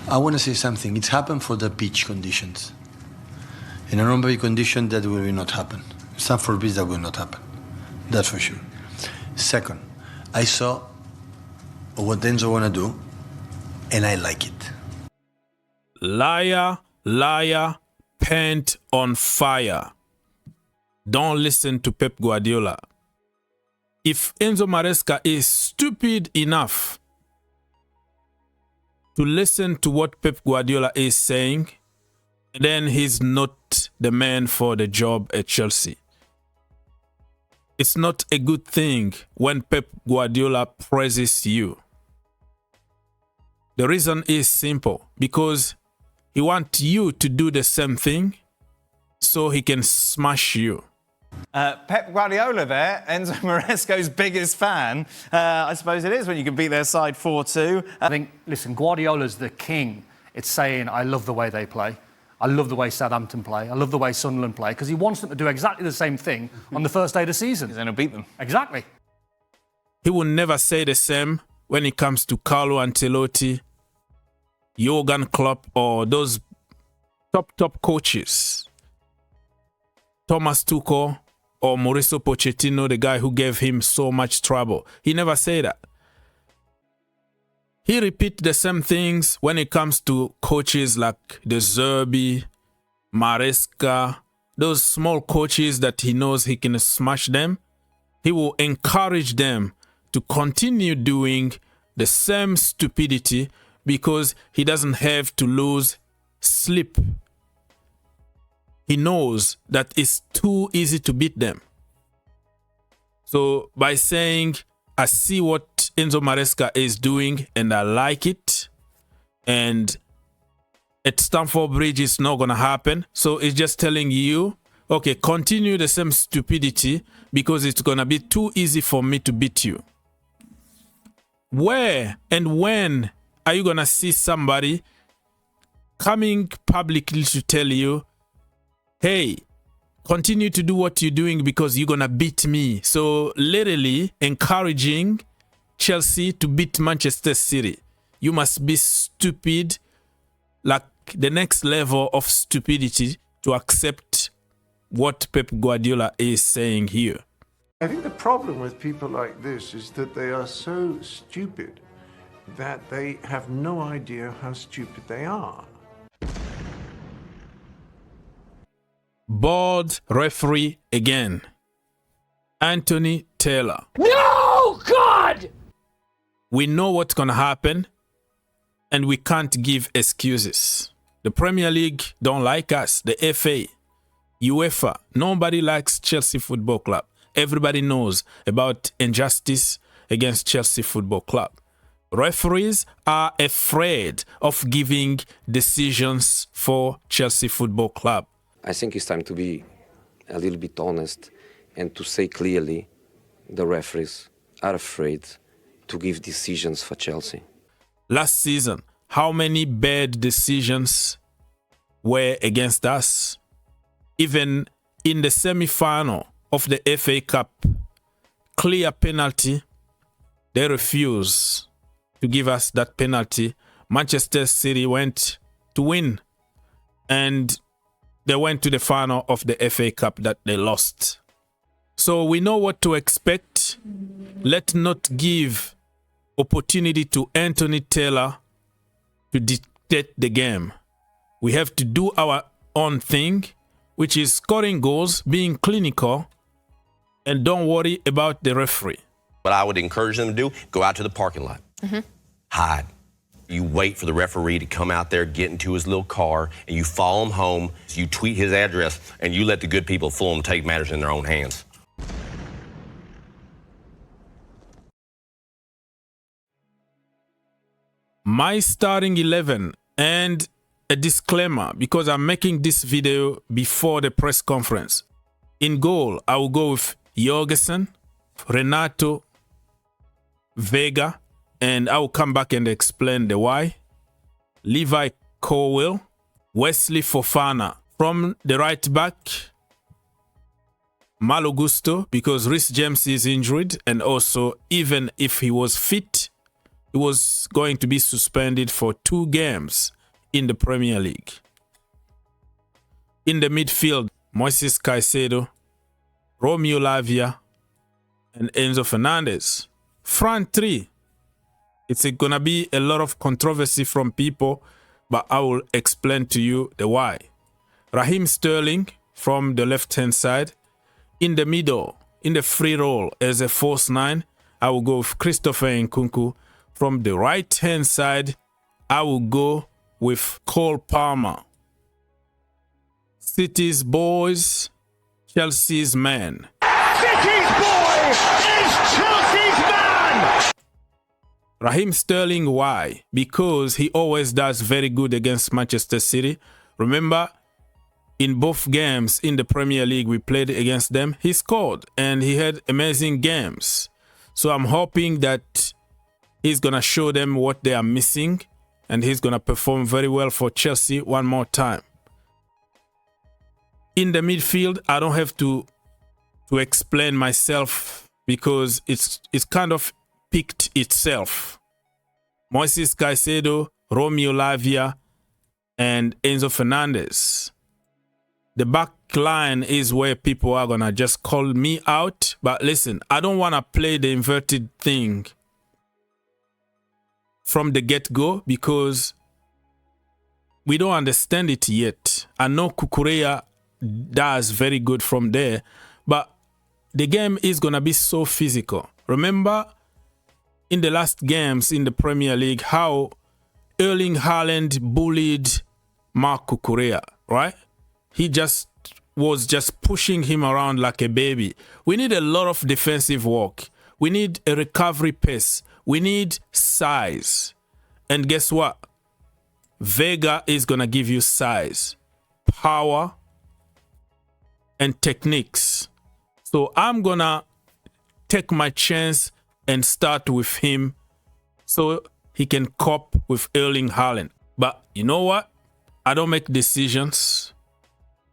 I want to say something. It's happened for the pitch conditions. In a normal condition, that will not happen. Stamford Bridge, that will not happen. That's for sure. Second, I saw what Enzo want to do, and I like it. Liar, liar, paint on fire. Don't listen to Pep Guardiola. If Enzo Maresca is stupid enough to listen to what Pep Guardiola is saying, then he's not the man for the job at Chelsea. It's not a good thing when Pep Guardiola praises you. The reason is simple, because he wants you to do the same thing so he can smash you. Pep Guardiola there, Enzo Maresca's biggest fan. I suppose it is when you can beat their side 4-2. I think, listen, Guardiola's the king. It's saying, I love the way they play. I love the way Southampton play. I love the way Sunderland play, because he wants them to do exactly the same thing on the first day of the season. He's going to beat them. Exactly. He will never say the same when it comes to Carlo Ancelotti, Jurgen Klopp, or those top coaches. Thomas Tuchel or Mauricio Pochettino, the guy who gave him so much trouble. He never said that. He repeats the same things when it comes to coaches like De Zerbi, Maresca, those small coaches that he knows he can smash them. He will encourage them to continue doing the same stupidity because he doesn't have to lose sleep. He knows that it's too easy to beat them. So by saying, I see what Enzo Maresca is doing and I like it, and at Stamford Bridge it's not going to happen. So it's just telling you, okay, continue the same stupidity because it's going to be too easy for me to beat you. Where and when are you going to see somebody coming publicly to tell you, hey, continue to do what you're doing because you're going to beat me? So literally encouraging Chelsea to beat Manchester City. You must be stupid, like the next level of stupidity, to accept what Pep Guardiola is saying here. I think the problem with people like this is that they are so stupid that they have no idea how stupid they are. Board referee again. Anthony Taylor. No, God! We know what's going to happen, and we can't give excuses. The Premier League don't like us. The FA, UEFA, nobody likes Chelsea Football Club. Everybody knows about injustice against Chelsea Football Club. Referees are afraid of giving decisions for Chelsea Football Club. I think it's time to be a little bit honest and to say clearly the referees are afraid to give decisions for Chelsea. Last season, how many bad decisions were against us? Even in the semi-final of the FA Cup, clear penalty, they refused to give us that penalty. Manchester City went to win, and they went to the final of the FA Cup that they lost. So we know what to expect. Let's not give opportunity to Anthony Taylor to dictate the game. We have to do our own thing, which is scoring goals, being clinical, and don't worry about the referee. What I would encourage them to do, go out to the parking lot. Hide. You wait for the referee to come out there, get into his little car, and you follow him home. You tweet his address, and you let the good people of Fulham take matters in their own hands. My starting 11, and a disclaimer because I'm making this video before the press conference. In goal, I will go with Jorgensen, Renato, Vega, and I will come back and explain the why. Levi Colwill, Wesley Fofana. From the right back, Malo Gusto, because Reece James is injured, and also even if he was fit, he was going to be suspended for 2 games in the Premier League. In the midfield, Moises Caicedo, Romeo Lavia, and Enzo Fernandez. Front three. It's going to be a lot of controversy from people, but I will explain to you the why. Raheem Sterling from the left-hand side. In the middle, in the free role as a false nine, I will go with Christopher Nkunku. From the right-hand side, I will go with Cole Palmer. City's boys, Chelsea's man. City's boy is Chelsea's man! Raheem Sterling, why? Because he always does very good against Manchester City. Remember, in both games in the Premier League we played against them, he scored and he had amazing games. So I'm hoping that he's going to show them what they are missing and he's going to perform very well for Chelsea one more time. In the midfield, I don't have to explain myself because it's kind of picked itself. Moises Caicedo, Romeo Lavia, and Enzo Fernandez. The back line is where people are going to just call me out. But listen, I don't want to play the inverted thing from the get-go because we don't understand it yet. I know Cucurella does very good from there, but the game is going to be so physical. Remember in the last games in the Premier League how Erling Haaland bullied Marc Cucurella, right? He was just pushing him around like a baby. We need a lot of defensive work. We need a recovery pace. We need size. And guess what? Vega is going to give you size, power, and techniques. So I'm going to take my chance and start with him so he can cope with Erling Haaland. But you know what? I don't make decisions.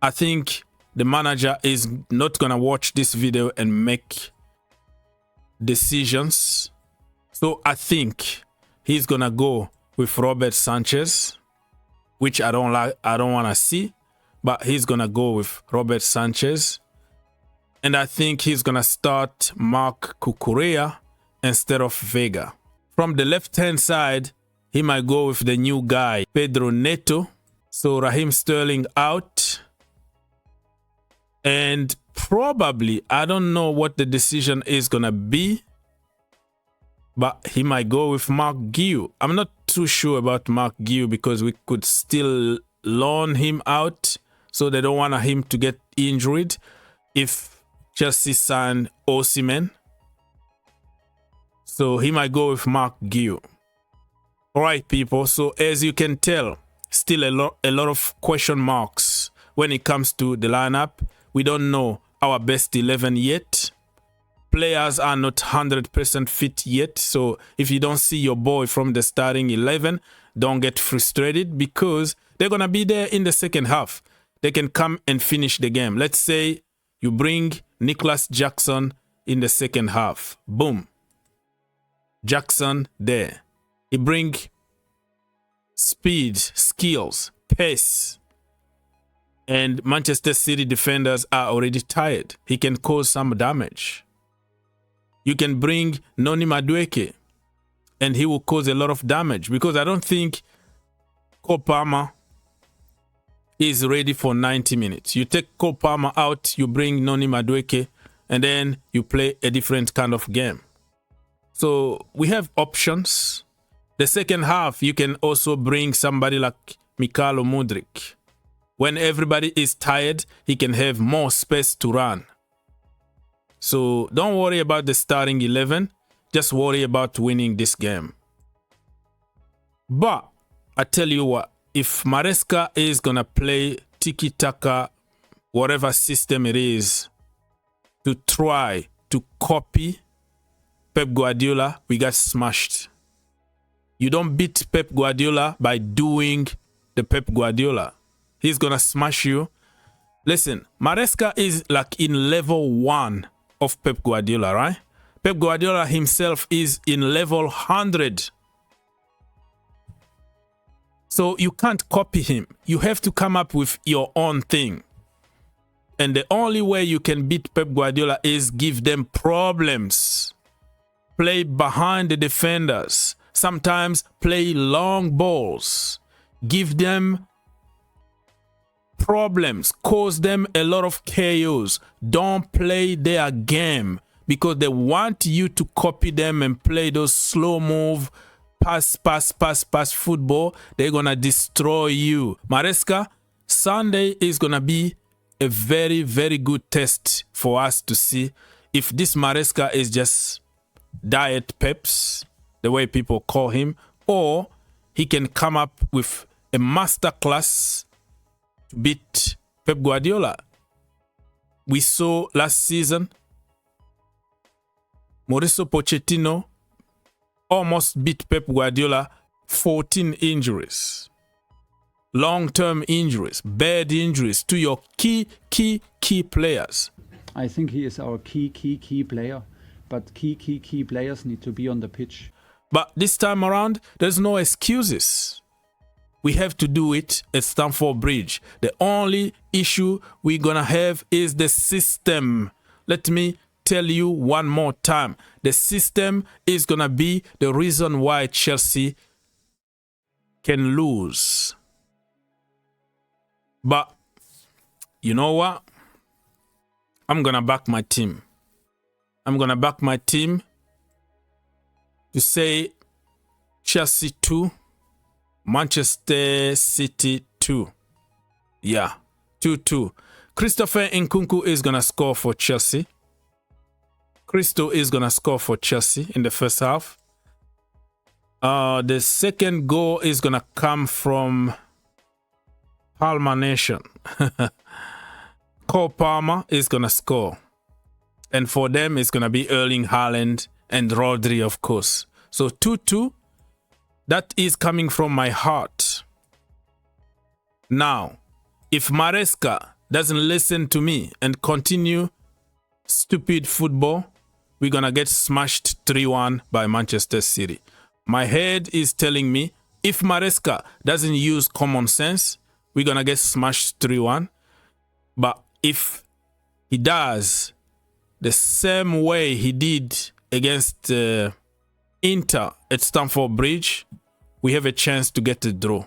I think the manager is not going to watch this video and make decisions. So I think he's going to go with Robert Sanchez, which I don't want to see, but he's going to go with Robert Sanchez. And I think he's going to start Marc Cucurella instead of Vega. From the left-hand side, he might go with the new guy, Pedro Neto. So Raheem Sterling out. And probably, I don't know what the decision is going to be, but he might go with Mark Guiu. I'm not too sure about Mark Guiu because we could still loan him out. So they don't want him to get injured if Chelsea sign Osimhen. So he might go with Mark Guiu. All right, people. So as you can tell, still a lot of question marks when it comes to the lineup. We don't know our best 11 yet. Players are not 100% fit yet. So if you don't see your boy from the starting 11, don't get frustrated because they're going to be there in the second half. They can come and finish the game. Let's say you bring Nicholas Jackson in the second half. Boom. Jackson there. He bring speed, skills, pace. And Manchester City defenders are already tired. He can cause some damage. You can bring Noni Madueke and he will cause a lot of damage because I don't think Cole Palmer is ready for 90 minutes. You take Cole Palmer out, you bring Noni Madueke, and then you play a different kind of game. So we have options. The second half, you can also bring somebody like Mikhailo Mudryk. When everybody is tired, he can have more space to run. So don't worry about the starting 11. Just worry about winning this game. But I tell you what, if Maresca is going to play tiki-taka, whatever system it is, to try to copy Pep Guardiola, we got smashed. You don't beat Pep Guardiola by doing the Pep Guardiola. He's going to smash you. Listen, Maresca is like in level 1 of Pep Guardiola, right? Pep Guardiola himself is in level 100. So you can't copy him. You have to come up with your own thing. And the only way you can beat Pep Guardiola is give them problems. Play behind the defenders. Sometimes play long balls. Give them problems. Cause them a lot of chaos. Don't play their game because they want you to copy them and play those slow move, pass football. They're going to destroy you. Maresca, Sunday is going to be a very, very good test for us to see if this Maresca is just diet Peps, the way people call him, or he can come up with a masterclass to beat Pep Guardiola. We saw last season, Mauricio Pochettino almost beat Pep Guardiola, 14 injuries. Long-term injuries, bad injuries to your key players. I think he is our key player, but key players need to be on the pitch. But this time around, there's no excuses. We have to do it at Stamford Bridge. The only issue we're gonna have is the system. Let me tell you one more time. The system is gonna be the reason why Chelsea can lose. But you know what? I'm going to back my team. I'm going to back my team to say Chelsea 2, Manchester City 2. Yeah, 2-2. Christopher Nkunku is going to score for Chelsea. Christo is going to score for Chelsea in the first half. The second goal is going to come from Palmer Nation. Cole Palmer is going to score. And for them, it's going to be Erling Haaland and Rodri, of course. So 2-2, that is coming from my heart. Now, if Maresca doesn't listen to me and continue stupid football, we're going to get smashed 3-1 by Manchester City. My head is telling me if Maresca doesn't use common sense, we're going to get smashed 3-1. But if he does the same way he did against Inter at Stamford Bridge, we have a chance to get a draw.